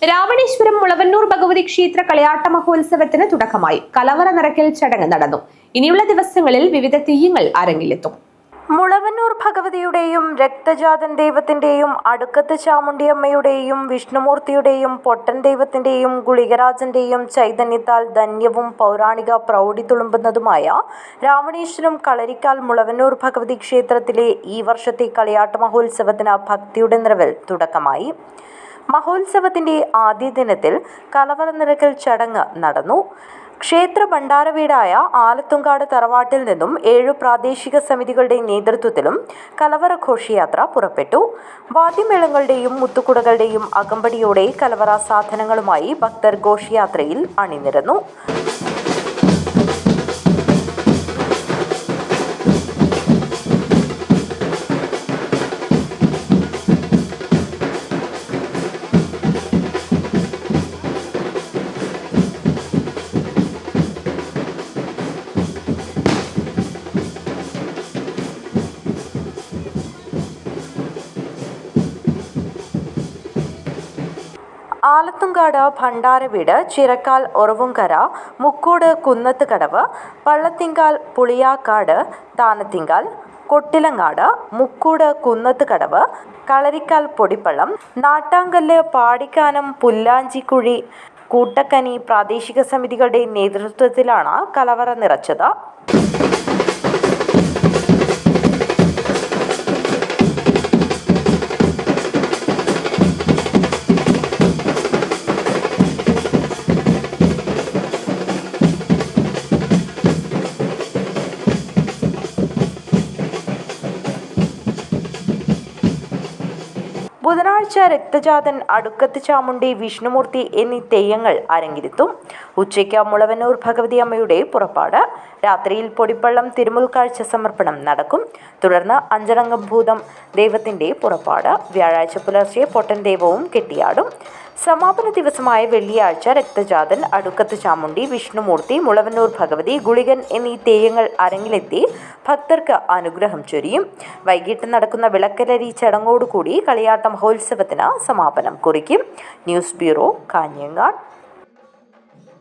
രാവണേശ്വരം മുളവന്നൂർ ഭഗവതി ക്ഷേത്ര കളിയാട്ട മഹോത്സവത്തിന് തുടക്കമായി. കലവറ നിറയ്ക്കൽ ചടങ്ങ് നടന്നു. ഇനിയുള്ള ദിവസങ്ങളിൽ വിവിധ തെയ്യങ്ങൾ അരങ്ങിലെത്തും. മുളവന്നൂർ ഭഗവതിയുടെയും രക്തജാതൻ ദൈവത്തിന്റെയും അടുക്കത്ത് ചാമുണ്ടിയമ്മയുടെയും വിഷ്ണുമൂർത്തിയുടെയും പൊട്ടൻ ദൈവത്തിന്റെയും ഗുളികരാജന്റെയും ചൈതന്യത്താൽ ധന്യവും പൗരാണിക പ്രൗഢി തുളുമ്പുന്നതുമായ രാവണേശ്വരം കളരിക്കാൽ മുളവന്നൂർ ഭഗവതി ക്ഷേത്രത്തിലെ ഈ വർഷത്തെ കളിയാട്ട മഹോത്സവത്തിന് ഭക്തിയുടെ നിറവിൽ തുടക്കമായി. മഹോത്സവത്തിന്റെ ആദ്യ ദിനത്തിൽ കലവറ നിറയ്ക്കൽ ചടങ്ങ് നടന്നു. ക്ഷേത്ര ഭണ്ഡാരവീടായ ആലത്തുങ്കാട് തറവാട്ടിൽ നിന്നും 7 പ്രാദേശിക സമിതികളുടെ നേതൃത്വത്തിലും കലവറ ഘോഷയാത്ര പുറപ്പെട്ടു. വാദ്യമേളങ്ങളുടെയും മുത്തുകുടകളുടെയും അകമ്പടിയോടെ കലവറ സാധനങ്ങളുമായി ഭക്തർ ഘോഷയാത്രയിൽ അണിനിരന്നു. ആലത്തുങ്കാട് ഭണ്ഡാരവീട്, ചിറക്കാൽ ഒറവുംകര, മുക്കോട് കുന്നത്ത് കടവ്, പള്ളത്തിങ്കാൽ പുളിയാക്കാട്, താനത്തിങ്കാൽ, കൊട്ടിലങ്ങാട്, മുക്കൂട് കുന്നത്ത് കടവ്, കളരിക്കാൽ പൊടിപ്പള്ളം, നാട്ടാങ്കല്ല്, പാടിക്കാനം, പുല്ലാഞ്ചിക്കുഴി, കൂട്ടക്കനി പ്രാദേശിക സമിതികളുടെ നേതൃത്വത്തിലാണ് കലവറ നിറച്ചത്. ബുധനാഴ്ച രക്തജാതൻ, അടുക്കത്ത് ചാമുണ്ടി, വിഷ്ണുമൂർത്തി എന്നീ തെയ്യങ്ങൾ അരങ്ങിലെത്തും. ഉച്ചയ്ക്ക് മുളവന്നൂർ ഭഗവതി അമ്മയുടെ പുറപ്പാട്. രാത്രിയിൽ പൊടിപ്പള്ളം തിരുമുൽക്കാഴ്ച സമർപ്പണം നടക്കും. തുടർന്ന് അഞ്ചരംഗം ഭൂതം ദൈവത്തിന്റെ പുറപ്പാട്. വ്യാഴാഴ്ച പുലർച്ചെ പൊട്ടൻ ദൈവവും കെട്ടിയാടും. സമാപന ദിവസമായ വെള്ളിയാഴ്ച രക്തജാതൻ, അടുക്കത്ത് ചാമുണ്ടി, വിഷ്ണുമൂർത്തി, മുളവന്നൂർ ഭഗവതി, ഗുളികൻ എന്നീ തെയ്യങ്ങൾ അരങ്ങിലെത്തി ഭക്തർക്ക് അനുഗ്രഹം ചൊരിയും. വൈകിട്ട് നടക്കുന്ന വിളക്കലരി ചടങ്ങോടുകൂടി കളിയാട്ട മഹോത്സവത്തിന് സമാപനം കുറിക്കും. News bureau, Kanhangad.